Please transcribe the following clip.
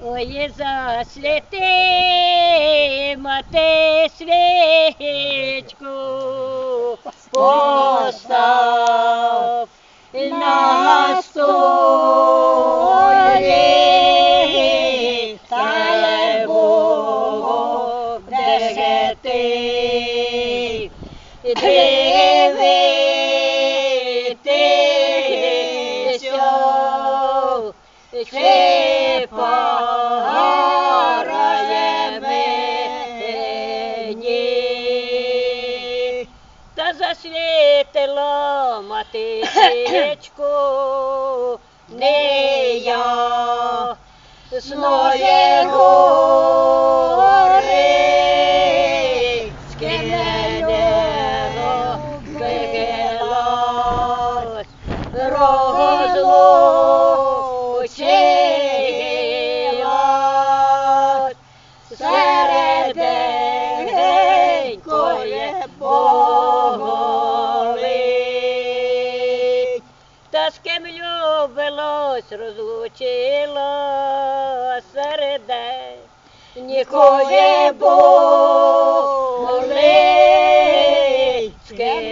Ой, засвіти, мати, свічку, постав на столі, та й буде ти дивитися, чи пограє мені. Та засвітила мати свічку, не я, сноє гори, з ким не робилась, розлучилась середенької болить. Та з ким любилась, розлучилась середенької болить, з ким